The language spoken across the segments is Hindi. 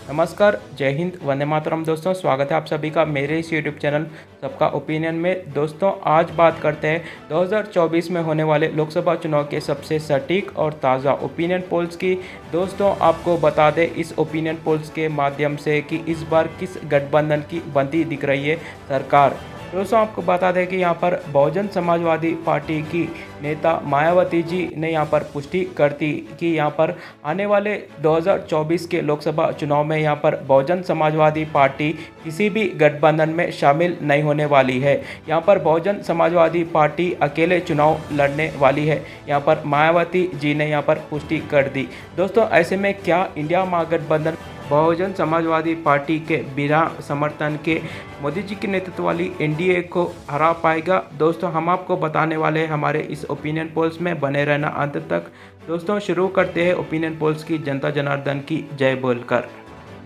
नमस्कार, जय हिंद, वंदे मातरम। दोस्तों, स्वागत है आप सभी का मेरे इस यूट्यूब चैनल सबका ओपिनियन में। दोस्तों, आज बात करते हैं 2024 में होने वाले लोकसभा चुनाव के सबसे सटीक और ताज़ा ओपिनियन पोल्स की। दोस्तों, आपको बता दें इस ओपिनियन पोल्स के माध्यम से कि इस बार किस गठबंधन की बनती दिख रही है सरकार। दोस्तों, आपको बता दें कि यहाँ पर बहुजन समाजवादी पार्टी की नेता मायावती जी ने यहाँ पर पुष्टि कर दी कि यहाँ पर आने वाले 2024 के लोकसभा चुनाव में यहाँ पर बहुजन समाजवादी पार्टी किसी भी गठबंधन में शामिल नहीं होने वाली है। यहाँ पर बहुजन समाजवादी पार्टी अकेले चुनाव लड़ने वाली है। यहाँ पर मायावती जी ने यहाँ पर पुष्टि कर दी। दोस्तों, ऐसे में क्या इंडिया महागठबंधन बहुजन समाजवादी पार्टी के बिना समर्थन के मोदी जी के नेतृत्व वाली एनडीए को हरा पाएगा? दोस्तों, हम आपको बताने वाले हैं हमारे इस ओपिनियन पोल्स में, बने रहना अंत तक। दोस्तों, शुरू करते हैं ओपिनियन पोल्स की जनता जनार्दन की जय बोलकर।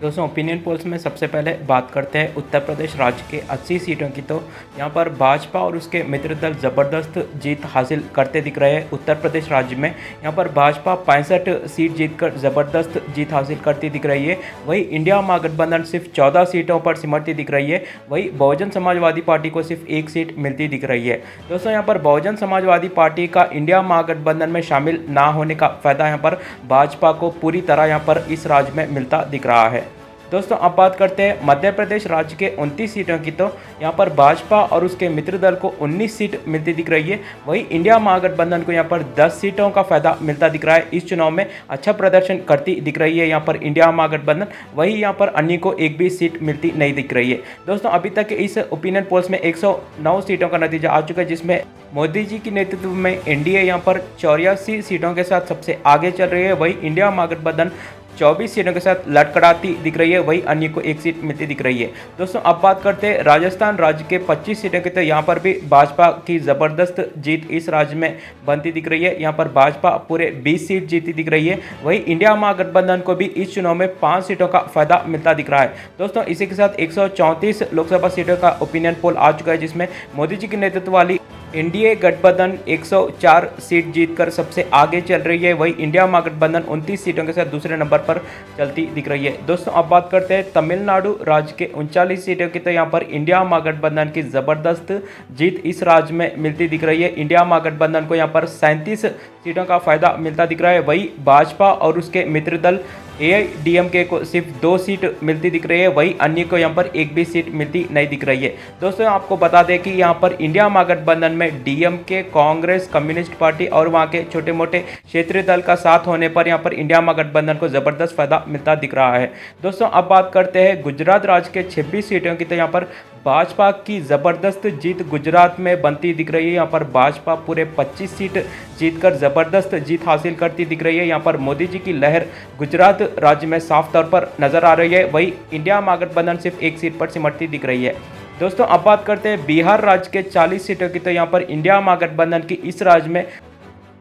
दोस्तों, ओपिनियन पोल्स में सबसे पहले बात करते हैं उत्तर प्रदेश राज्य के 80 सीटों की। तो यहाँ पर भाजपा और उसके मित्र दल ज़बरदस्त जीत हासिल करते दिख रहे हैं। उत्तर प्रदेश राज्य में यहाँ पर भाजपा 65 सीट जीतकर ज़बरदस्त जीत हासिल करती दिख रही है। वही इंडिया महागठबंधन सिर्फ 14 सीटों पर सिमटती दिख रही है। वही बहुजन समाजवादी पार्टी को सिर्फ 1 सीट मिलती दिख रही है। दोस्तों, यहाँ पर बहुजन समाजवादी पार्टी का इंडिया महागठबंधन में शामिल ना होने का फायदा यहाँ पर भाजपा को पूरी तरह यहाँ पर इस राज्य में मिलता दिख रहा है। दोस्तों, अब बात करते हैं मध्य प्रदेश राज्य के 29 सीटों की। तो यहाँ पर भाजपा और उसके मित्र दल को 19 सीट मिलती दिख रही है। वही इंडिया महागठबंधन को यहाँ पर 10 सीटों का फायदा मिलता दिख रहा है। इस चुनाव में अच्छा प्रदर्शन करती दिख रही है यहाँ पर इंडिया महागठबंधन। वही यहाँ पर अन्य को एक भी सीट मिलती नहीं दिख रही है। दोस्तों, अभी तक इस ओपिनियन पोल्स में 109 सीटों का नतीजा आ चुका है, जिसमें मोदी जी के नेतृत्व में एनडीए यहाँ पर 84 सीटों के साथ सबसे आगे चल रही है। वही इंडिया महागठबंधन 24 सीटों के साथ लड़खड़ाती दिख रही है। वही अन्य को 1 सीट मिलती दिख रही है। दोस्तों, अब बात करते हैं राजस्थान राज्य के 25 सीटों की। तो यहाँ पर भी भाजपा की ज़बरदस्त जीत इस राज्य में बनती दिख रही है। यहाँ पर भाजपा पूरे 20 सीट जीती दिख रही है। वही इंडिया महागठबंधन को भी इस चुनाव में 5 सीटों का फायदा मिलता दिख रहा है। दोस्तों, इसी के साथ 134 लोकसभा सीटों का ओपिनियन पोल आ चुका है, जिसमें मोदी जी के नेतृत्व वाली एनडीए गठबंधन 104 सीट जीतकर सबसे आगे चल रही है। वही इंडिया महागठबंधन 29 सीटों के साथ दूसरे नंबर पर चलती दिख रही है। दोस्तों, अब बात करते हैं तमिलनाडु राज्य के 39 सीटों की। तो यहाँ पर इंडिया महागठबंधन की ज़बरदस्त जीत इस राज्य में मिलती दिख रही है। इंडिया महागठबंधन को यहाँ पर 37 सीटों का फायदा मिलता दिख रहा है। वही भाजपा और उसके मित्र दल एआईडीएमके को सिर्फ 2 सीट मिलती दिख रही है। वही अन्य को यहाँ पर 1 भी सीट मिलती नहीं दिख रही है। दोस्तों, आपको बता दें कि यहाँ पर इंडिया महागठबंधन में डीएमके, कांग्रेस, कम्युनिस्ट पार्टी और वहाँ के छोटे मोटे क्षेत्रीय दल का साथ होने पर यहाँ पर इंडिया महागठबंधन को जबरदस्त फायदा मिलता दिख रहा है। दोस्तों, अब बात करते हैं गुजरात राज्य के 26 सीटों की। तो यहाँ पर भाजपा की ज़बरदस्त जीत गुजरात में बनती दिख रही है। यहाँ पर भाजपा पूरे 25 सीट जीतकर ज़बरदस्त जीत हासिल करती दिख रही है। यहाँ पर मोदी जी की लहर गुजरात राज्य में साफ तौर पर नजर आ रही है। वही इंडिया महागठबंधन सिर्फ 1 सीट पर सिमटती दिख रही है। दोस्तों, अब बात करते हैं बिहार राज्य के 40 सीटों की। तो यहाँ पर इंडिया महागठबंधन की इस राज्य में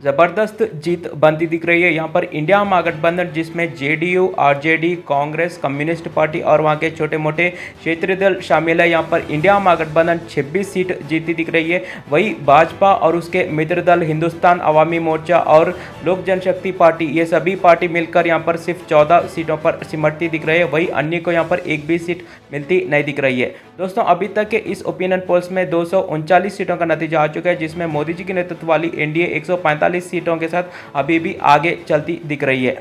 ज़बरदस्त जीत बनती दिख रही है। यहाँ पर इंडिया महागठबंधन, जिसमें JDU, RJD, Congress, communist party और वहाँ के छोटे मोटे क्षेत्रीय दल शामिल है, यहाँ पर इंडिया महागठबंधन 26 सीट जीती दिख रही है। वही भाजपा और उसके मित्र दल हिंदुस्तान अवामी मोर्चा और लोक जनशक्ति पार्टी, ये सभी पार्टी मिलकर यहाँ पर सिर्फ 14 सीटों पर सिमटती दिख रही है। वही अन्य को यहाँ पर 1 भी सीट मिलती नहीं दिख रही है। दोस्तों, अभी तक के इस ओपिनियन पोल्स में 239 सीटों का नतीजा आ चुका है, जिसमें मोदी जी के नेतृत्व वाली एनडीए 145 सीटों के साथ अभी भी आगे चलती दिख रही है।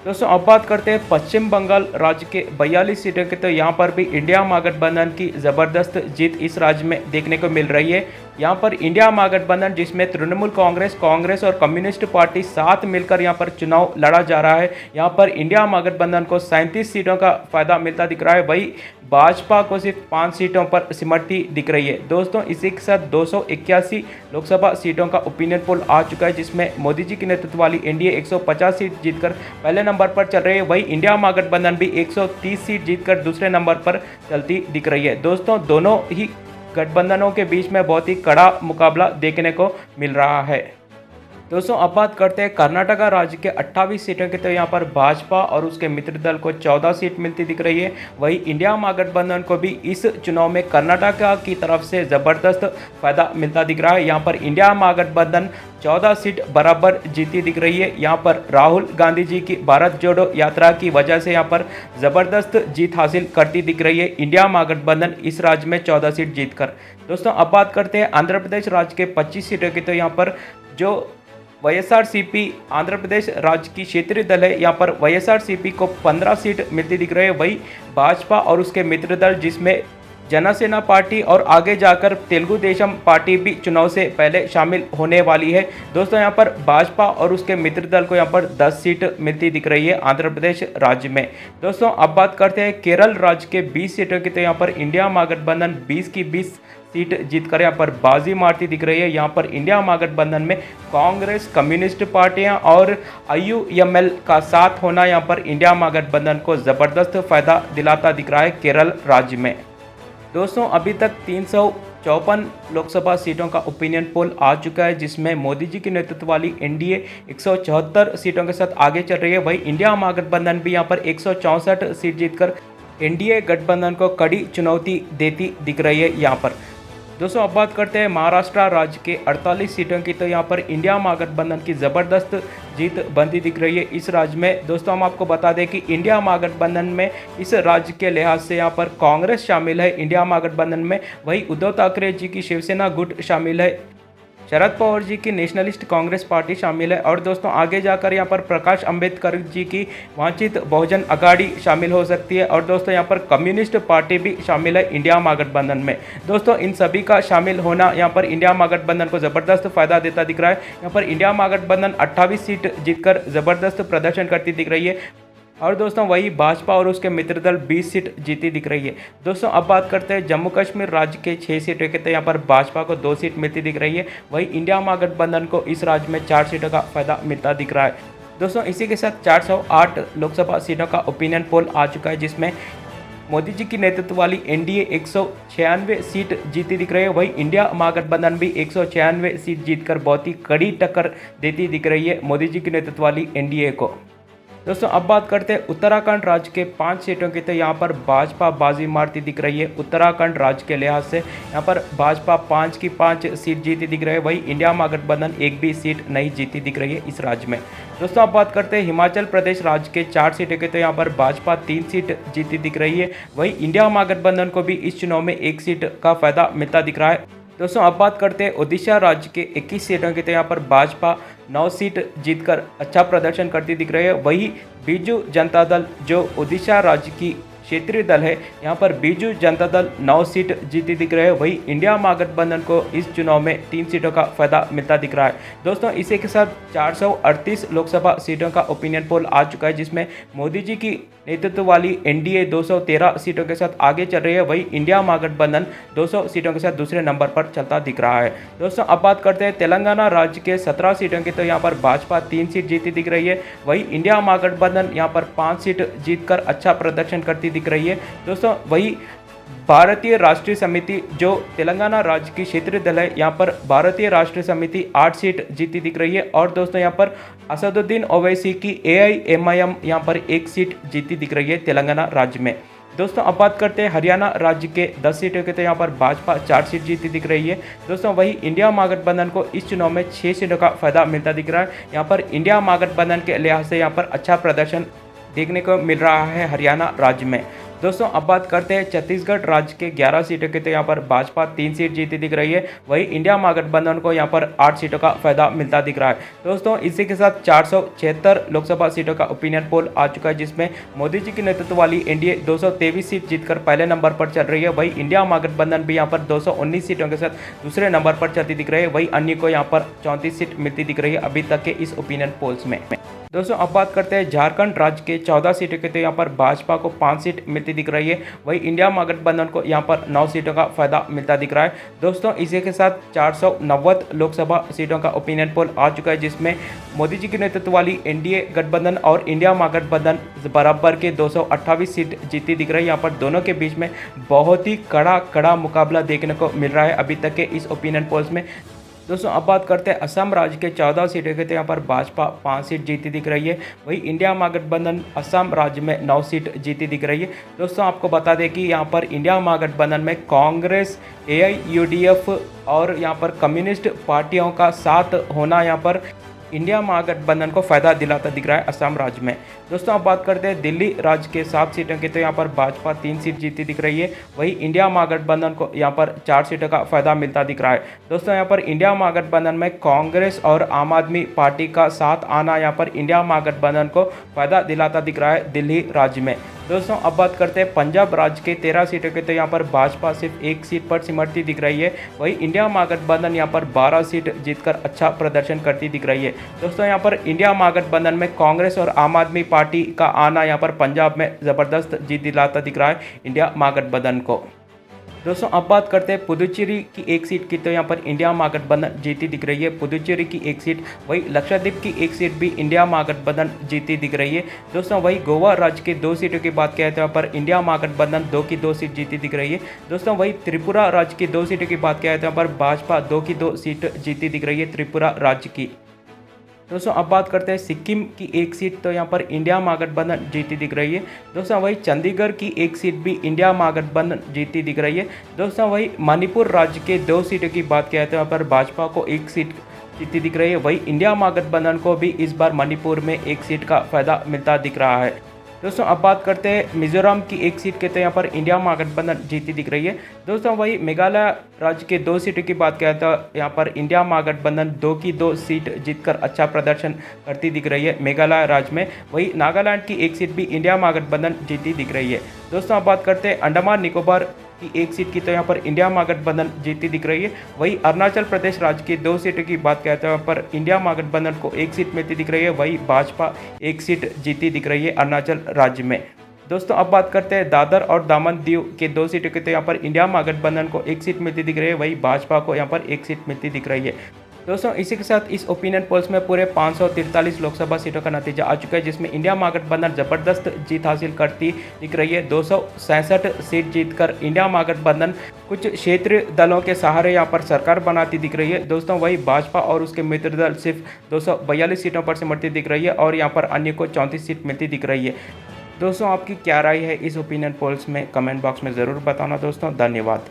दोस्तों, अब बात करते हैं पश्चिम बंगाल राज्य के 42 सीटों की। तो यहाँ पर भी इंडिया महागठबंधन की ज़बरदस्त जीत इस राज्य में देखने को मिल रही है। यहाँ पर इंडिया महागठबंधन, जिसमें तृणमूल कांग्रेस और कम्युनिस्ट पार्टी साथ मिलकर यहाँ पर चुनाव लड़ा जा रहा है, यहाँ पर इंडिया महागठबंधन को 37 सीटों का फायदा मिलता दिख रहा है। वही भाजपा को सिर्फ 5 सीटों पर सिमटती दिख रही है। दोस्तों, इसी के साथ 281 लोकसभा सीटों का ओपिनियन पोल आ चुका है, जिसमें मोदी जी के नेतृत्व वाली एनडीए 150 सीट जीतकर पहले नंबर पर चल रही है। वही इंडिया महागठबंधन भी 130 सीट जीतकर दूसरे नंबर पर चलती दिख रही है। दोस्तों, दोनों ही गठबंधनों के बीच में बहुत ही कड़ा मुकाबला देखने को मिल रहा है। दोस्तों अब बात करते हैं कर्नाटका राज्य के 28 सीटों की। तो यहाँ पर भाजपा और उसके मित्र दल को 14 सीट मिलती दिख रही है। वहीं इंडिया महागठबंधन को भी इस चुनाव में कर्नाटका की तरफ से ज़बरदस्त फायदा मिलता दिख रहा है। यहाँ पर इंडिया महागठबंधन 14 सीट बराबर जीती दिख रही है। यहाँ पर राहुल गांधी जी की भारत जोड़ो यात्रा की वजह से यहाँ पर ज़बरदस्त जीत हासिल करती दिख रही है इंडिया महागठबंधन इस राज्य में 14 सीट जीतकर। दोस्तों अब बात करते हैं आंध्र प्रदेश राज्य के 25 सीटों की। तो यहाँ पर जो वाईएसआरसीपी आंध्र प्रदेश राज्य की क्षेत्रीय दल है, यहाँ पर वाईएसआरसीपी को 15 सीट मिलती दिख रही है। वही भाजपा और उसके मित्र दल जिसमें जनसेना पार्टी और आगे जाकर तेलुगु देशम पार्टी भी चुनाव से पहले शामिल होने वाली है। दोस्तों यहाँ पर भाजपा और उसके मित्र दल को यहाँ पर 10 सीट मिलती दिख रही है आंध्र प्रदेश राज्य में। दोस्तों अब बात करते हैं केरल राज्य के 20 सीटों की। तो यहाँ पर इंडिया महागठबंधन 20 की 20 सीट जीतकर यहाँ पर बाजी मारती दिख रही है। यहाँ पर इंडिया महागठबंधन में कांग्रेस, कम्युनिस्ट पार्टियां और आईयूएमएल का साथ होना यहाँ पर इंडिया महागठबंधन को ज़बरदस्त फायदा दिलाता दिख रहा है केरल राज्य में। दोस्तों अभी तक 354 लोकसभा सीटों का ओपिनियन पोल आ चुका है, जिसमें मोदी जी के नेतृत्व वाली एनडीए 174 सीटों के साथ आगे चल रही है। वहीं इंडिया महागठबंधन भी यहाँ पर 164 सीट जीतकर एनडीए गठबंधन को कड़ी चुनौती देती दिख रही है यहाँ पर। दोस्तों अब बात करते हैं महाराष्ट्र राज्य के 48 सीटों की। तो यहाँ पर इंडिया महागठबंधन की ज़बरदस्त जीत बनती दिख रही है इस राज्य में। दोस्तों हम आपको बता दें कि इंडिया महागठबंधन में इस राज्य के लिहाज से यहाँ पर कांग्रेस शामिल है इंडिया महागठबंधन में। वही उद्धव ठाकरे जी की शिवसेना गुट शामिल है, शरद पवार जी की नेशनलिस्ट कांग्रेस पार्टी शामिल है और दोस्तों आगे जाकर यहाँ पर प्रकाश अंबेडकर जी की वंचित बहुजन अघाड़ी शामिल हो सकती है और दोस्तों यहाँ पर कम्युनिस्ट पार्टी भी शामिल है इंडिया महागठबंधन में। दोस्तों इन सभी का शामिल होना यहाँ पर इंडिया महागठबंधन को ज़बरदस्त फायदा देता दिख रहा है। यहाँ पर इंडिया महागठबंधन 28 सीट जीतकर ज़बरदस्त प्रदर्शन करती दिख रही है और दोस्तों वही भाजपा और उसके मित्र दल 20 सीट जीती दिख रही है। दोस्तों अब बात करते हैं जम्मू कश्मीर राज्य के 6 सीटों के। तो यहाँ पर भाजपा को 2 सीट मिलती दिख रही है। वही इंडिया महागठबंधन को इस राज्य में 4 सीटों का फायदा मिलता दिख रहा है। दोस्तों इसी के साथ 408 लोकसभा सीटों का ओपिनियन पोल आ चुका है, जिसमें मोदी जी की नेतृत्व वाली एनडीए 196 सीट जीती दिख रही है। वही इंडिया महागठबंधन भी 196 सीट जीतकर बहुत ही कड़ी टक्कर देती दिख रही है मोदी जी की नेतृत्व वाली एनडीए को। दोस्तों अब बात करते हैं उत्तराखंड राज्य के 5 सीटों की। तो यहाँ पर भाजपा बाजी मारती दिख रही है उत्तराखंड राज्य के लिहाज से। यहाँ पर भाजपा 5 की 5 सीट जीती दिख रही है। वही इंडिया महागठबंधन एक भी सीट नहीं जीती दिख रही है इस राज्य में। दोस्तों अब बात करते हैं हिमाचल प्रदेश राज्य के 4 सीटों की। तो यहाँ पर भाजपा 3 सीट जीती दिख रही है। वही इंडिया महागठबंधन को भी इस चुनाव में 1 सीट का फायदा मिलता दिख रहा है। दोस्तों अब बात करते हैं ओडिशा राज्य के 21 सीटों की। तो यहाँ पर भाजपा 9 सीट जीतकर अच्छा प्रदर्शन करती दिख रही है। वही बीजू जनता दल जो ओडिशा राज्य की क्षेत्रीय दल है, यहाँ पर बीजू जनता दल 9 सीट जीती दिख रहे हैं। वही इंडिया महागठबंधन को इस चुनाव में 3 सीटों का फायदा मिलता दिख रहा है। दोस्तों इसी के साथ 438 लोकसभा सीटों का ओपिनियन पोल आ चुका है, जिसमें मोदी जी की नेतृत्व वाली एनडीए 213 सीटों के साथ आगे चल रही है। वही इंडिया महागठबंधन 200 सीटों के साथ दूसरे नंबर पर चलता दिख रहा है। दोस्तों अब बात करते हैं तेलंगाना राज्य के 17 सीटों की। तो यहाँ पर भाजपा 3 सीट जीती दिख रही है। वही इंडिया महागठबंधन यहाँ पर 5 सीट जीतकर अच्छा प्रदर्शन करती दिख रही है। दोस्तों वही भारतीय राष्ट्रीय समिति जो तेलंगाना राज्य की क्षेत्रीय दल है, यहाँ पर भारतीय राष्ट्रीय समिति 8 सीट जीती दिख रही है। और दोस्तों यहाँ पर असदुद्दीन ओवैसी की एआईएमआईएम यहाँ पर 1 सीट जीती दिख रही है तेलंगाना राज्य में। दोस्तों अब बात करते हैं हरियाणा राज्य के 10 सीटों के। तो यहाँ पर भाजपा 4 सीट जीती दिख रही है। दोस्तों वही इंडिया महागठबंधन को इस चुनाव में 6 सीटों का फायदा मिलता दिख रहा है। यहाँ पर इंडिया महागठबंधन के लिहाज से यहाँ पर अच्छा प्रदर्शन देखने को मिल रहा है हरियाणा राज्य में। दोस्तों अब बात करते हैं छत्तीसगढ़ राज्य के 11 सीटों के। तो यहाँ पर भाजपा 3 सीट जीती दिख रही है। वही इंडिया महागठबंधन को यहाँ पर 8 सीटों का फायदा मिलता दिख रहा है। दोस्तों इसी के साथ 476 लोकसभा सीटों का ओपिनियन पोल आ चुका है, जिसमें मोदी जी की नेतृत्व वाली एनडीए 223 सीट जीतकर पहले नंबर पर चल रही है। वही इंडिया महागठबंधन भी यहाँ पर 219 सीटों के साथ दूसरे नंबर पर चलती दिख रही है। वही अन्य को यहाँ पर 34 सीट मिलती दिख रही है अभी तक के इस ओपिनियन पोल्स में। दोस्तों अब बात करते हैं झारखंड राज्य के 14 सीटों के। तो यहाँ पर भाजपा को 5 सीट मिलती दिख रही है। वही इंडिया महागठबंधन को यहाँ पर 9 सीटों का फायदा मिलता दिख रहा है। दोस्तों इसी के साथ 490 लोकसभा सीटों का ओपिनियन पोल आ चुका है, जिसमें मोदी जी के नेतृत्व वाली एनडीए गठबंधन और इंडिया महागठबंधन बराबर के 228 सीट जीती दिख रही है। यहाँ पर दोनों के बीच में बहुत ही कड़ा मुकाबला देखने को मिल रहा है अभी तक के इस ओपिनियन पोल्स में। दोस्तों अब बात करते हैं असम राज्य के 14 सीटों के, तो यहाँ पर भाजपा 5 सीट जीती दिख रही है। वही इंडिया महागठबंधन असम राज्य में 9 सीट जीती दिख रही है। दोस्तों आपको बता दें कि यहाँ पर इंडिया महागठबंधन में कांग्रेस, AIUDF और यहाँ पर कम्युनिस्ट पार्टियों का साथ होना यहाँ पर इंडिया महागठबंधन को फायदा दिलाता दिख रहा है असम राज्य में। दोस्तों अब बात करते हैं दिल्ली राज्य के 7 सीटों की, तो यहाँ पर भाजपा 3 सीट जीती दिख रही है। वही इंडिया महागठबंधन को यहाँ पर 4 सीटों का फायदा मिलता दिख रहा है। दोस्तों यहाँ पर इंडिया महागठबंधन में कांग्रेस और आम आदमी पार्टी का साथ आना यहाँ पर इंडिया महागठबंधन को फायदा दिलाता दिख रहा है दिल्ली राज्य में। दोस्तों अब बात करते हैं पंजाब राज्य के 13 सीटों के, तो यहाँ पर भाजपा सिर्फ 1 सीट पर सिमटती दिख रही है। वही इंडिया महागठबंधन यहाँ पर 12 सीट जीतकर अच्छा प्रदर्शन करती दिख रही है। दोस्तों यहाँ पर इंडिया महागठबंधन में कांग्रेस और आम आदमी पार्टी का आना यहाँ पर पंजाब में ज़बरदस्त जीत दिलाता दिख रहा है इंडिया महागठबंधन को। दोस्तों अब बात करते हैं पुदुचेरी की 1 सीट की, तो यहाँ पर इंडिया महागठबंधन जीती दिख रही है। पुदुचेरी की 1 सीट, वही लक्षद्वीप की 1 सीट भी इंडिया महागठबंधन जीती दिख रही है। दोस्तों वही गोवा राज्य की 2 सीटों की बात किया तो यहाँ पर इंडिया महागठबंधन 2 की 2 सीट जीती दिख रही है। दोस्तों वही त्रिपुरा राज्य की 2 सीटों की बात किया तो यहाँ पर भाजपा 2 की 2 सीट जीती दिख रही है त्रिपुरा राज्य की। दोस्तों अब बात करते हैं सिक्किम की 1 सीट, तो यहाँ पर इंडिया महागठबंधन जीती दिख रही है। दोस्तों वही चंडीगढ़ की 1 सीट भी इंडिया महागठबंधन जीती दिख रही है। दोस्तों वही मणिपुर राज्य के 2 सीटों की बात किया तो यहाँ पर भाजपा को 1 सीट जीती दिख रही है। वही इंडिया महागठबंधन को भी इस बार मणिपुर में 1 सीट का फायदा मिलता दिख रहा है। दोस्तों अब बात करते हैं मिजोरम की 1 सीट के, तो यहाँ पर इंडिया महागठबंधन जीती दिख रही है। दोस्तों वही मेघालय राज्य के 2 सीटों की बात किया तो यहाँ पर इंडिया महागठबंधन 2 की 2 सीट जीतकर अच्छा प्रदर्शन करती दिख रही है मेघालय राज्य में। वही नागालैंड की 1 सीट भी इंडिया महागठबंधन जीती दिख रही है। दोस्तों अब बात करते हैं अंडमान निकोबार की 1 सीट की, तो यहाँ पर इंडिया महागठबंधन जीती दिख रही है। वही अरुणाचल प्रदेश राज्य की 2 सीटों की बात किया तो यहाँ पर इंडिया महागठबंधन को 1 सीट मिलती दिख रही है। वही भाजपा 1 सीट जीती दिख रही है अरुणाचल राज्य में। दोस्तों अब बात करते हैं दादर और दमन दीव के 2 सीटों की, तो यहाँ पर इंडिया महागठबंधन को 1 सीट मिलती दिख रही है। वही भाजपा को यहाँ पर 1 सीट मिलती दिख रही है। दोस्तों इसी के साथ इस ओपिनियन पोल्स में पूरे 543 लोकसभा सीटों का नतीजा आ चुका है, जिसमें इंडिया महागठबंधन जबरदस्त जीत हासिल करती दिख रही है। 267 सीट जीतकर इंडिया महागठबंधन कुछ क्षेत्रीय दलों के सहारे यहाँ पर सरकार बनाती दिख रही है। दोस्तों वही भाजपा और उसके मित्र दल सिर्फ 242 सीटों पर सिमटती दिख रही है और यहाँ पर अन्य को 34 सीट मिलती दिख रही है। दोस्तों आपकी क्या राय है इस ओपिनियन पोल्स में कमेंट बॉक्स में ज़रूर बताना दोस्तों। धन्यवाद।